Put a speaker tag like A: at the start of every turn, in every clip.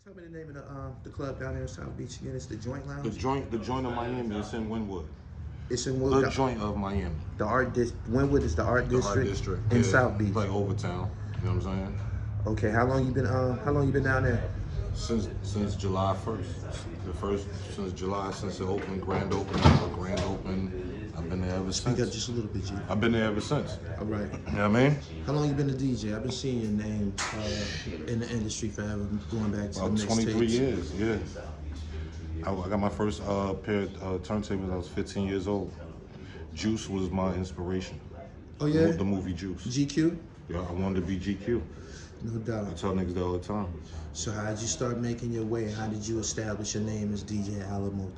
A: Tell me the name of the club down there in South Beach again. It's the Joint Lounge.
B: The joint of Miami is in Wynwood.
A: It's in Wynwood.
B: The joint of Miami.
A: The Wynwood is the art district. In South Beach.
B: Like Overtown. You know what I'm saying?
A: Okay. How long you been? How long you been down there?
B: Since July 1st. Since the opening, grand opening. I've been there ever since.
A: Speak up just a little bit, G.
B: I've been there ever since.
A: All right.
B: You know what I mean?
A: How long you been a DJ? I've been seeing your name in the industry forever, going back to
B: About
A: the
B: 23
A: mixtapes.
B: years, yeah. I got my first pair of turntables when I was 15 years old. Juice was my inspiration.
A: Oh yeah?
B: The movie Juice.
A: GQ?
B: Yeah, I wanted to be GQ.
A: No
B: I
A: doubt.
B: tell niggas that all the time.
A: So how did you start making your way? How did you establish your name as DJ Alamo?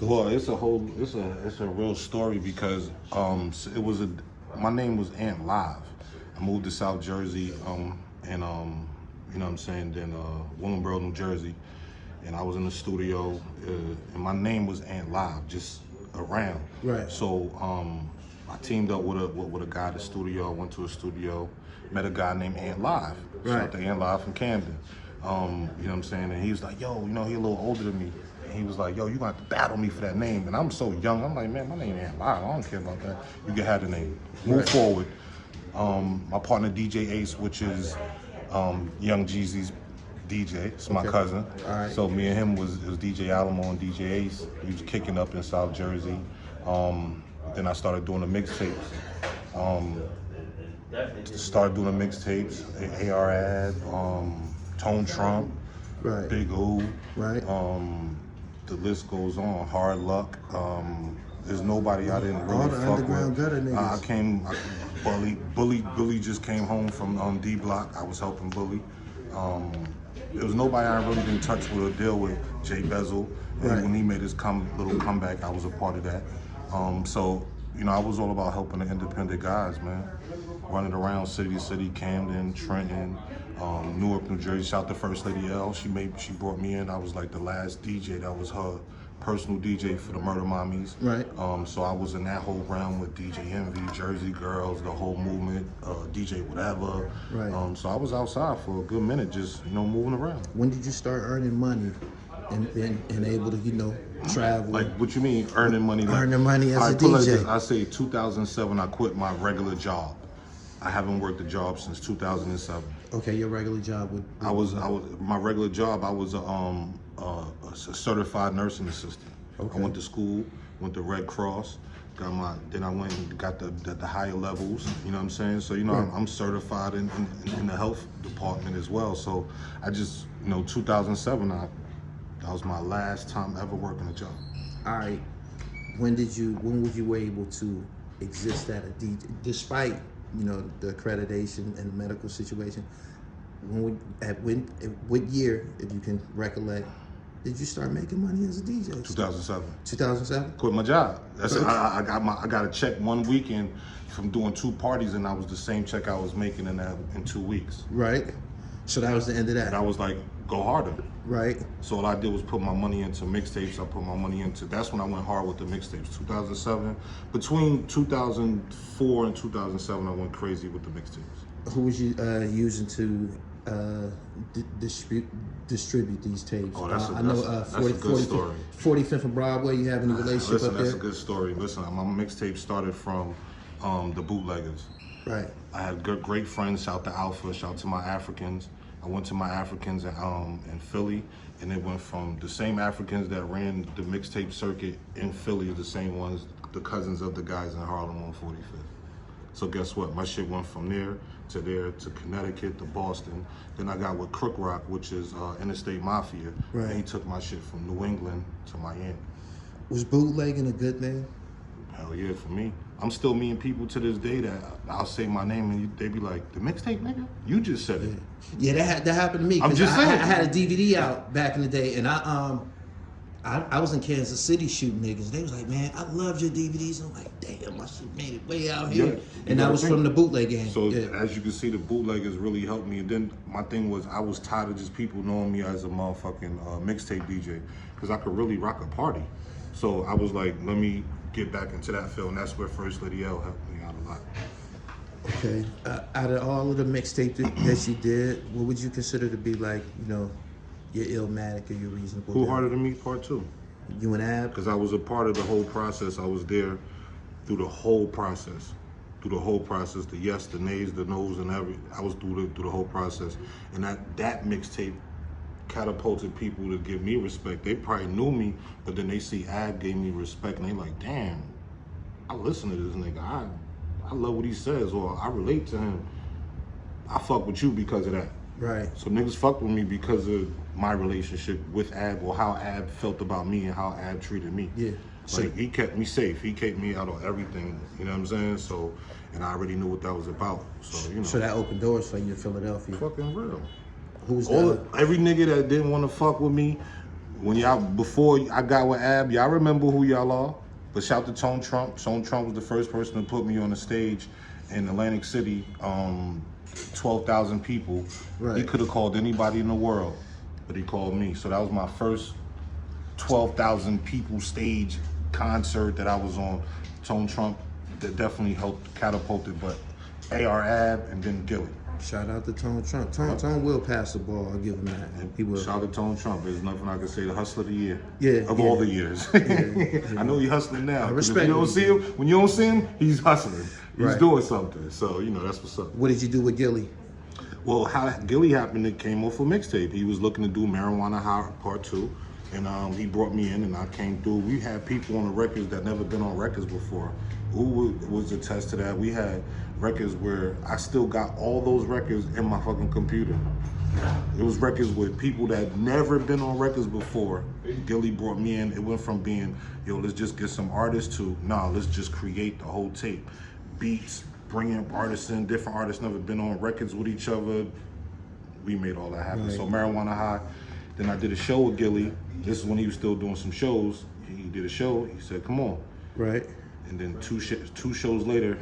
B: Well, it's a real story because my name was Ant Live. I moved to South Jersey and you know what I'm saying, then Willingboro, New Jersey, and I was in the studio and my name was Ant Live, just around.
A: Right.
B: So I teamed up with a guy at the studio. I went to a studio, met a guy named Ant Live.
A: Right.
B: Shout out to Ant Live from Camden. You know what I'm saying? And he was like, yo, you know, he a little older than me. And he was like, yo, you gonna have to battle me for that name. And I'm so young, I'm like, man, my name ain't Live. I don't care about that. You can have the name. Move forward. My partner DJ Ace, which is Young Jeezy's DJ. It's my cousin.
A: All right.
B: So me and him was DJ Alamo and DJ Ace. We was kicking up in South Jersey. Then I started doing the mixtapes. Started doing the mixtapes. AR-Ad, Tone Trump,
A: Right.
B: Big O,
A: Right.
B: the list goes on. Hard Luck. There's nobody I didn't really
A: All the
B: fuck
A: underground
B: with.
A: gutter niggas.
B: Bully just came home from D Block. I was helping Bully. There was nobody I really didn't touch with or deal with. Jay Bezel, and
A: Right.
B: when he made his little comeback, I was a part of that. So you know, I was all about helping the independent guys, man. Running around city to city, Camden, Trenton, Newark, New Jersey. Shout out to First Lady L. She brought me in. I was like the last DJ that was her personal DJ for the Murder Mommies.
A: Right.
B: So I was in that whole realm with DJ Envy, Jersey Girls, the whole movement, DJ whatever.
A: Right.
B: So I was outside for a good minute, just moving around.
A: When did you start earning money and able to, travel?
B: Like, what you mean earning money? Like,
A: Earning money as a
B: put it like
A: DJ.
B: this, I say 2007, I quit my regular job. I haven't worked a job since 2007.
A: Okay, your regular job would.
B: My regular job. I was a certified nursing assistant.
A: Okay.
B: I went to school, went to Red Cross, then I went and got the higher levels. You know what I'm saying? So
A: Right.
B: I'm certified in the health department as well. So I just 2007. That was my last time ever working a job.
A: All right. When were you able to exist at a DJ, despite the accreditation and the medical situation? What year, if you can recollect, did you start making money as a DJ?
B: 2007.
A: 2007.
B: Quit my job. I got a check one weekend from doing 2 parties, and that was the same check I was making in 2 weeks.
A: Right. So that was the end of that.
B: And I was like, go harder.
A: Right.
B: So all I did was put my money into mixtapes. That's when I went hard with the mixtapes. 2007, between 2004 and 2007, I went crazy with the mixtapes.
A: Who was you using to distribute these tapes?
B: Oh, that's
A: a
B: good story.
A: 45th and Broadway, you have any relationship up there?
B: That's a good story. Listen, my mixtape started from the bootleggers.
A: Right.
B: I had great friends. Shout to Alpha, shout to my Africans. I went to my Africans in Philly, and it went from the same Africans that ran the mixtape circuit in Philly, the same ones, the cousins of the guys in Harlem on 45th. So guess what? My shit went from there to Connecticut to Boston. Then I got with Crook Rock, which is Interstate Mafia.
A: Right.
B: And he took my shit from New England to Miami.
A: Was bootlegging a good thing?
B: Hell yeah, for me. I'm still meeting people to this day that I'll say my name and they be like, the mixtape nigga? You just said it.
A: Yeah, that happened to me.
B: I'm just saying.
A: I had a DVD out back in the day, and I was in Kansas City shooting niggas. They was like, man, I loved your DVDs. I'm like, damn, my shit made it way out here.
B: Yeah,
A: and that was from the bootleg game.
B: So as you can see, the bootleggers really helped me. And then my thing was, I was tired of just people knowing me as a motherfucking mixtape DJ, because I could really rock a party. So I was like, let me get back into that field, and that's where First Lady L helped me out a lot.
A: Okay. Out of all of the mixtape that you did, what would you consider to be like, your Illmatic or your Reasonable
B: Who
A: Doubt?
B: Harder Than Me Part 2.
A: You and Ab?
B: Because I was a part of the whole process. I was there through the whole process. Through the whole process, the yes, the nays, the no's, and I was through the whole process. And that mixtape catapulted people to give me respect. They probably knew me, but then they see Ab gave me respect, and they like, damn, I listen to this nigga. I love what he says, or I relate to him. I fuck with you because of that.
A: Right.
B: So niggas fucked with me because of my relationship with Ab, or how Ab felt about me and how Ab treated me.
A: Yeah.
B: Like, he kept me safe. He kept me out of everything, you know what I'm saying? So, and I already knew what that was about. So, you know.
A: So that opened doors for you in Philadelphia.
B: Fucking real.
A: Who's
B: Every nigga that didn't want to fuck with me, before I got with Ab, y'all remember who y'all are. But shout to Tone Trump. Tone Trump was the first person to put me on the stage in Atlantic City, 12,000 people.
A: Right.
B: He could have called anybody in the world, but he called me. So that was my first 12,000 people stage concert that I was on. Tone Trump, that definitely helped catapult it, but AR Ab and then Gilly.
A: Shout out to Tone Trump. Tone will pass the ball. I'll give him that. He will.
B: Shout out to Tone Trump. There's nothing I can say. The hustler of the year.
A: Yeah.
B: Of all the years. I know he's hustling now.
A: I
B: 'Cause
A: respect
B: if you don't
A: him.
B: see him, when you don't see him, he's hustling. He's
A: Right.
B: doing something. So, you know, that's what's up.
A: What did you do with Gilly?
B: Well, how Gilly happened, it came off a mixtape. He was looking to do Marijuana High Part 2. And he brought me in and I came through. We had people on the records that never been on records before. Who was attest to that? We had records where I still got all those records in my fucking computer. It was records with people that never been on records before. Gilly brought me in. It went from being, yo, let's just get some artists to, nah, let's just create the whole tape. Beats, bringing artists in, different artists never been on records with each other. We made all that happen.
A: Right.
B: So Marijuana High. Then I did a show with Gilly. This is when he was still doing some shows. He did a show. He said, come on.
A: Right.
B: And then two shows later,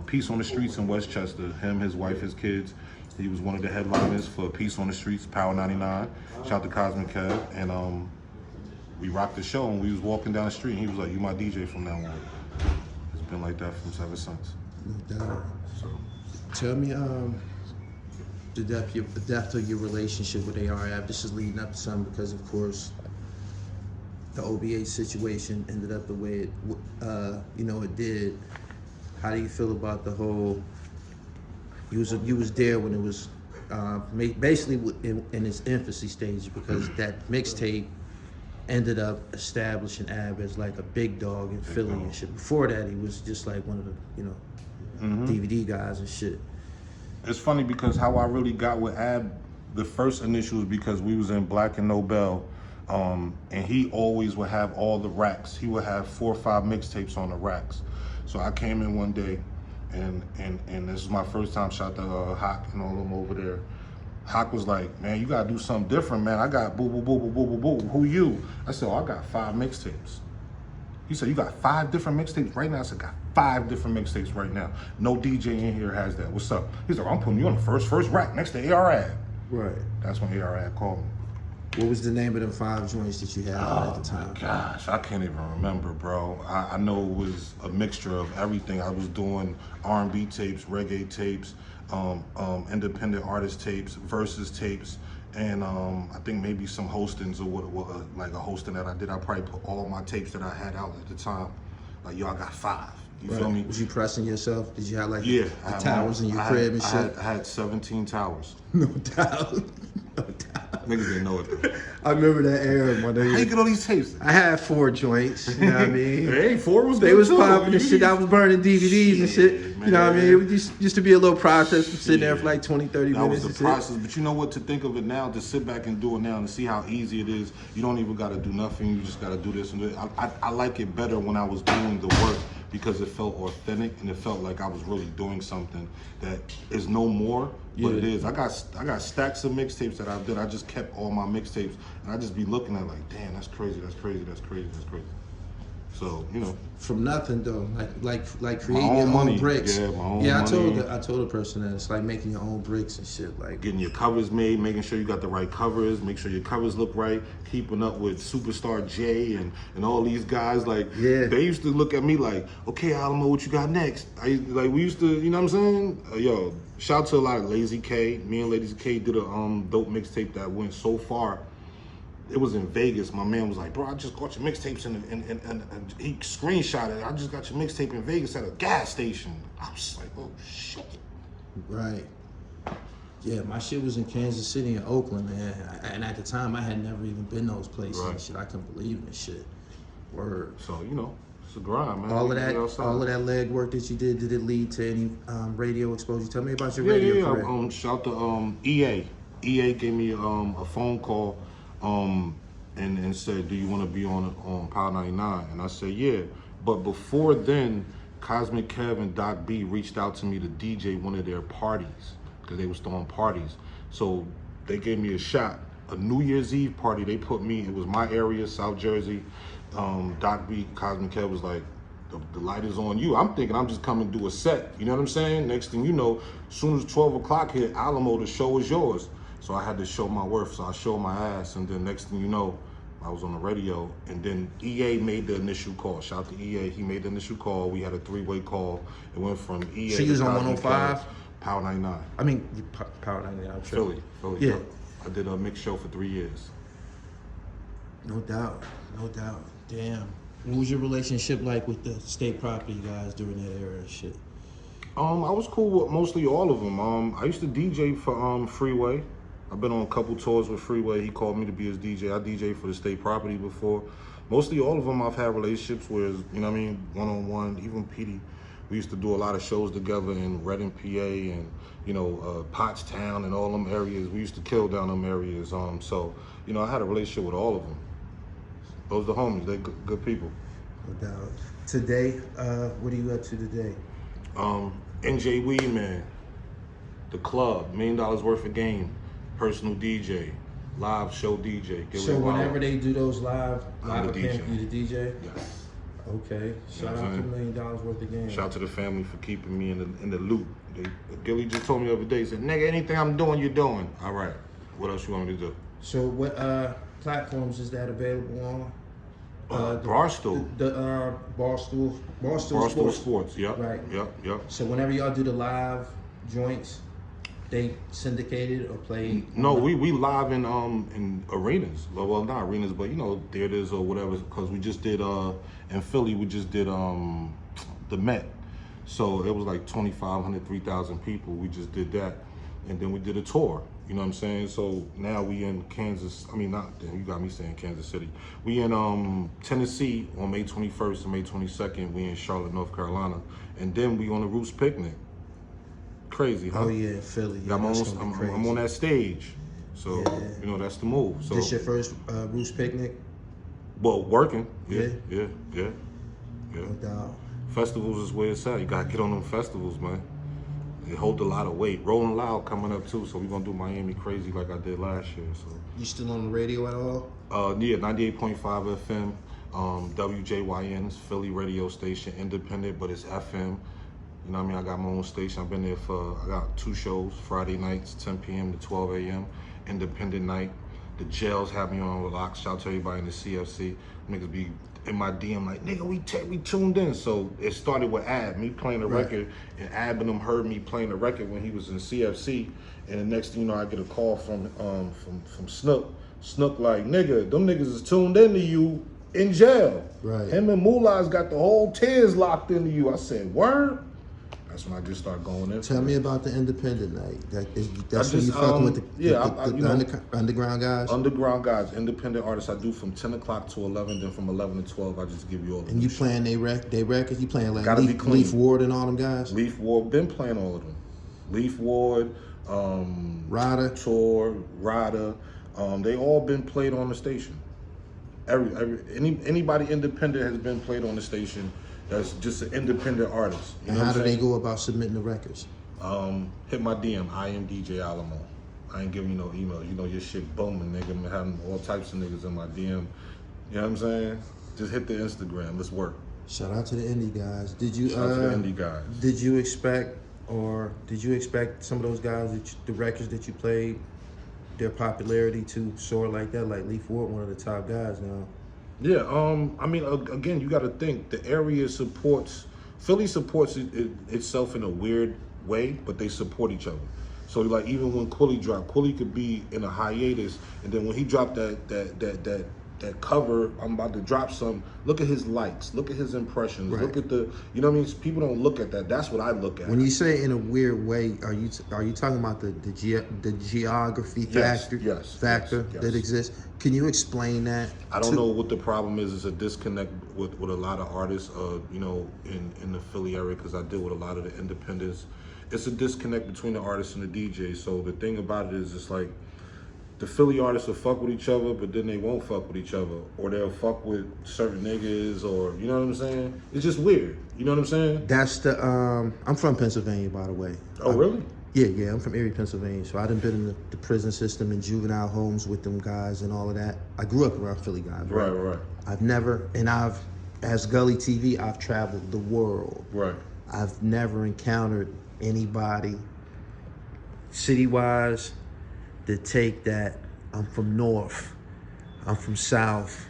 B: Peace on the Streets in Westchester. Him, his wife, his kids. He was one of the headliners for Peace on the Streets, Power 99. Shout out to Cosmic Kev. And we rocked the show and we was walking down the street and he was like, you my DJ from now on. It's been like that ever since.
A: No doubt.
B: So,
A: Tell me the depth of your relationship with AR-Ab. This is leading up to something because, of course, the OBA situation ended up the way it did. How do you feel about the whole? You was there when it was basically in its infancy stage, because that mixtape ended up establishing Ab as like a big dog in Philly and shit. Before that, he was just like one of the DVD guys and shit.
B: it's funny because how I really got with Ab, the first initial was because we was in Black and Nobel, and he always would have all the racks. He would have 4 or 5 mixtapes on the racks. So I came in one day, and this is my first time. Shout out to Hawk and all them over there. Hawk was like, man, you gotta do something different, man. I got boo, boo, boo, boo, boo, boo, boo. Who you? I said, oh, I got 5 mixtapes. He said, you got 5 different mixtapes right now? I said, got 5 different mixtapes right now. No DJ in here has that. What's up? He's like, I'm putting you on the first rack next to AR-Ab.
A: Right.
B: That's when AR-Ab called me.
A: What was the name of them 5 joints that you had at the time?
B: Gosh, I can't even remember, bro. I know it was a mixture of everything. I was doing R&B tapes, reggae tapes, independent artist tapes, versus tapes, and I think maybe some hostings or what, like a hosting that I did. I probably put all my tapes that I had out at the time. Like, yo, I got 5. You feel me?
A: Was you pressing yourself? Did you have like
B: Yeah,
A: the towers in your crib and shit?
B: I had 17 towers.
A: No doubt. No doubt.
B: Niggas didn't know it though.
A: I remember that era, my nigga.
B: How you get all these tapes?
A: I had 4 joints, you know what I mean?
B: Hey, 4 was good.
A: They was
B: too.
A: popping and shit. I was burning DVDs and shit.
B: Man.
A: You know what I mean? It used to be a little process of sitting there for like 20, 30
B: that
A: minutes.
B: That was the process. But you know what? To think of it now, to sit back and do it now and see how easy it is. You don't even got to do nothing. You just got to do this and that. I like it better when I was doing the work, because it felt authentic and it felt like I was really doing something that is no more, but it is. I got stacks of mixtapes that I did. I just kept all my mixtapes and I just be looking at like, damn, that's crazy, that's crazy, that's crazy, that's crazy. So, you know.
A: From nothing though, like creating
B: my
A: your
B: money.
A: own bricks.
B: Yeah, my own
A: yeah,
B: money.
A: I told the person that it's like making your own bricks and shit. Like
B: getting your covers made, making sure you got the right covers, make sure your covers look right, keeping up with Superstar J and all these guys. Like, they used to look at me like, okay, Alamo, what you got next? We used to, you know what I'm saying? Yo, shout out to a lot of Lazy K. Me and Lazy K did a dope mixtape that went so far it was in Vegas. My man was like, bro, I just got your mixtapes and he screenshotted it. I just got your mixtape in Vegas at a gas station. I was like, oh shit.
A: Right. Yeah, my shit was in Kansas City and Oakland, man. And at the time, I had never even been those places and shit. I couldn't believe this shit. Word.
B: So, you know, it's a grind, man.
A: All of that leg work that you did it lead to any radio exposure? Tell me about your radio career.
B: Shout to EA. EA gave me a phone call and said, do you want to be on Power 99? And I said, yeah. But before then, Cosmic Kev and Doc B reached out to me to DJ one of their parties because they was throwing parties. So they gave me a shot. A New Year's Eve party, they put me, it was my area, South Jersey. Doc B, Cosmic Kev was like, the light is on you. I'm thinking I'm just coming to do a set. You know what I'm saying? Next thing you know, as soon as 12 o'clock hit, Alamo, the show is yours. So I had to show my worth. So I showed my ass. And then next thing you know, I was on the radio. And then EA made the initial call. Shout out to EA. He made the initial call. We had a three-way call. It went from EA
A: so you was on 105?
B: Power 99.
A: I mean, Power 99.
B: Philly.
A: Yeah.
B: I did a mixed show for 3 years.
A: No doubt. No doubt. Damn. What was your relationship like with the state property guys during that era and shit?
B: I was cool with mostly all of them. I used to DJ for Freeway. I've been on a couple tours with Freeway. He called me to be his DJ. I DJed for the state property before. Mostly all of them I've had relationships with, you know what I mean, one-on-one. Even Petey, we used to do a lot of shows together in Reading, PA, and, you know, Pottstown and all them areas. We used to kill down them areas. So, you know, I had a relationship with all of them. Those are the homies. They're good people.
A: No doubt. Today, what are you up to today?
B: NJ Weed Man, The Club, $1 million worth of game, personal DJ, live show DJ.
A: So whenever they do those live
B: I'm the
A: appearances,
B: DJ.
A: you the DJ?
B: Yes.
A: Okay. Shout out to $1 million worth of game.
B: Shout out to the family for keeping me in the loop. Gilly just told me the other day, he said, nigga, anything I'm doing, you're doing. All right. What else you want me to do?
A: So what platforms is that available on?
B: Barstool.
A: Barstool
B: Sports. Yep.
A: Right.
B: Yep.
A: So whenever y'all do the live joints, they syndicated or played?
B: No, we live in arenas. Well, not arenas, but you know, theaters or whatever. Because we just did in Philly, we just did the Met. So it was like 2,500, 3,000 people. We just did that, and then we did a tour. You know what I'm saying? So now we in Kansas. I mean, not you got me saying Kansas City. We in Tennessee on May 21st and May 22nd. We in Charlotte, North Carolina, and then we on the Roots Picnic. Crazy, huh?
A: Oh yeah, Philly. Yeah,
B: I'm on that stage, so you know that's the move. So
A: this your first Roots Picnic?
B: Well, working. Yeah.
A: No doubt.
B: Festivals is where it's at. You gotta get on them festivals, man. It hold a lot of weight. Rolling Loud coming up too, so we're gonna do Miami crazy like I did last year. So
A: you still on the radio at all?
B: Yeah, 98.5 FM, WJYN's Philly radio station, independent, but it's FM. You know what I mean? I got my own station. I've been there I got 2 shows, Friday nights, 10 p.m. to 12 a.m., independent night. The Juelz have me on Relax. Shout out to everybody in the CFC. Niggas be in my DM like, nigga, we tuned in. So it started with Ab, me playing the record, and Ab and them heard me playing the record when he was in CFC. And the next thing you know, I get a call from Snook. Snook like, nigga, them niggas is tuned into you in jail.
A: Right.
B: Him and Moolah's got the whole tears locked into you. I said, word? That's when I just started going in.
A: Tell me about the independent night. That's when you fucking with the underground guys?
B: Underground guys, independent artists. I do from 10 o'clock to 11, then from 11 to 12, I just give you all the
A: And you playing they records? You playing like
B: Leaf
A: Ward and all them guys?
B: Leaf Ward, been playing all of them. Leaf Ward,
A: Ryder.
B: Tor, Ryder, they all been played on the station. Anybody independent has been played on the station. That's just an independent artist. You
A: and
B: know
A: how do
B: they
A: go about submitting the records?
B: Hit my DM. I am DJ Alamo. I ain't giving you no email. You know your shit booming, nigga. I'm having all types of niggas in my DM. You know what I'm saying? Just hit the Instagram. Let's work.
A: Shout out to the indie guys. Did you?
B: Shout out to the indie guys.
A: Did you expect some of those guys, the records that you played, their popularity to soar like that? Like Leaf Ward, one of the top guys now.
B: Yeah, I mean, again, you got to think the area supports, Philly supports itself in a weird way, but they support each other. So like even when Quilly dropped, Quilly could be in a hiatus, and then when he dropped that cover, I'm about to drop some. Look at his likes, look at his impressions,
A: Right.
B: look at the, you know what I mean? People don't look at that. That's what I look at.
A: When you say in a weird way, are you talking about the geography factor
B: yes,
A: that exists? Can you explain that?
B: I don't know what the problem is. It's a disconnect with a lot of artists, you know, in the Philly area, because I deal with a lot of the independents. It's a disconnect between the artists and the DJs. So the thing about it is, it's like the Philly artists will fuck with each other, but then they won't fuck with each other, or they'll fuck with certain niggas, or you know what I'm saying? It's just weird. You know what I'm saying?
A: That's the I'm from Pennsylvania, by the way.
B: Oh, really?
A: Yeah, I'm from Erie, Pennsylvania. So I done been in the prison system and juvenile homes with them guys and all of that. I grew up around Philly guys.
B: Right.
A: I've never, and as Gully TV, I've traveled the world.
B: Right.
A: I've never encountered anybody city-wise that take that, I'm from North, I'm from South,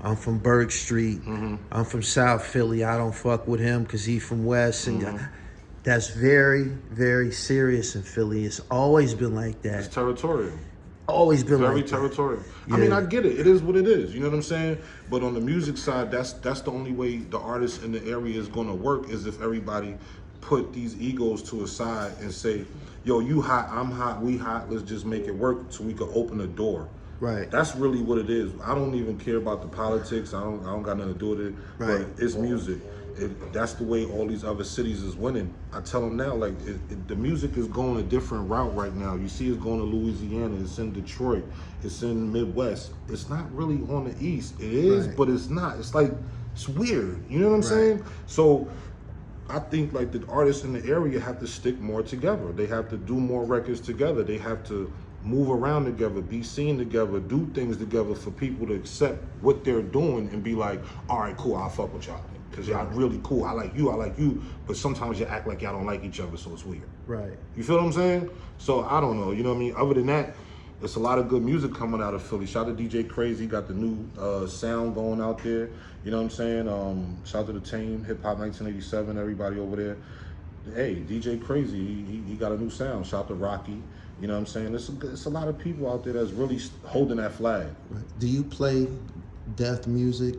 A: I'm from Berg Street, I'm from South Philly, I don't fuck with him because he from West. And that's very, very serious in Philly. It's always been like that.
B: It's territorial.
A: Always been
B: Very
A: like
B: territorial.
A: Yeah.
B: I mean, I get it. It is what it is. You know what I'm saying? But on the music side, that's the only way the artists in the area is going to work, is if everybody put these egos to a side and say, yo, you hot, I'm hot, we hot, let's just make it work so we can open the door.
A: Right.
B: That's really what it is. I don't even care about the politics. I don't got nothing to do with it.
A: Right.
B: But it's music. That's the way all these other cities is winning. I tell them now, like, the music is going a different route right now. You see it's going to Louisiana, it's in Detroit, it's in Midwest. It's not really on the East. It is,
A: Right.
B: but it's not. It's like, it's weird. You know what I'm saying? So I think like the artists in the area have to stick more together. They have to do more records together. They have to move around together, be seen together, do things together for people to accept what they're doing and be like, all right, cool, I'll fuck with y'all. Because y'all really cool. I like you. But sometimes you act like y'all don't like each other, so it's weird.
A: Right.
B: You feel what I'm saying? So I don't know. You know what I mean? Other than that, there's a lot of good music coming out of Philly. Shout out to DJ Crazy. Got the new sound going out there. You know what I'm saying? Shout out to the team, Hip Hop 1987, everybody over there. Hey, DJ Crazy, he got a new sound. Shout out to Rocky. You know what I'm saying? It's a lot of people out there that's really holding that flag.
A: Right. Do you play death music?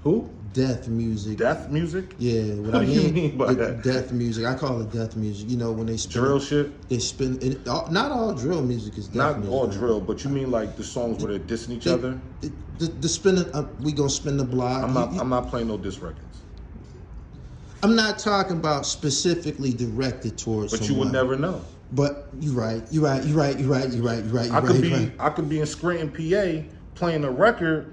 B: Who?
A: Death music.
B: Death music?
A: Yeah, what
B: do
A: I
B: you mean by that?
A: Death music. I call it death music. You know, when they spin
B: Drill shit?
A: They spin it. Not all drill music is death
B: Not
A: music.
B: all drill, but you mean like the songs where they're dissing each other?
A: The spinning. We gonna spin the block.
B: I'm not playing no diss records.
A: I'm not talking about specifically directed towards.
B: But
A: someone.
B: you would never know.
A: But you're right.
B: I could be in Scranton, PA, playing a record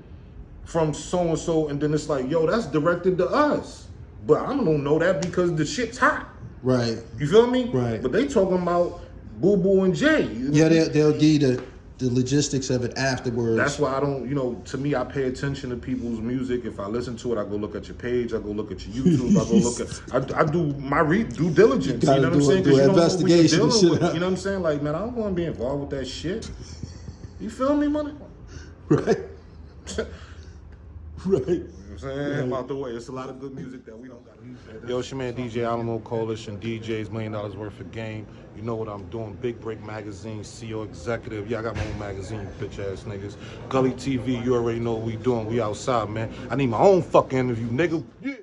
B: from so and so, and then it's like, yo, that's directed to us. But I don't know that because the shit's hot.
A: Right.
B: You feel me?
A: Right.
B: But they talking about Boo Boo and Jay.
A: Yeah, they'll do the logistics of it afterwards.
B: That's why I don't, you know, to me, I pay attention to people's music. If I listen to it, I go look at your page, I go look at your YouTube, I go look at, I do my due diligence. You know what I'm saying? Because you don't know who you're dealing with. You know what I'm saying? Like, man, I don't want to be involved with that shit. You feel me, money?
A: Right. Right.
B: You know what I'm saying? I'm out the way. It's a lot of good music that we don't got to use. Yo, it's your man DJ Alamo, Coalition DJs, $1 million worth of game. You know what I'm doing. Big Break Magazine, CEO Executive. Yeah, I got my own magazine, bitch ass niggas. Gully TV, you already know what we doing. We outside, man. I need my own fucking interview, nigga. Yeah.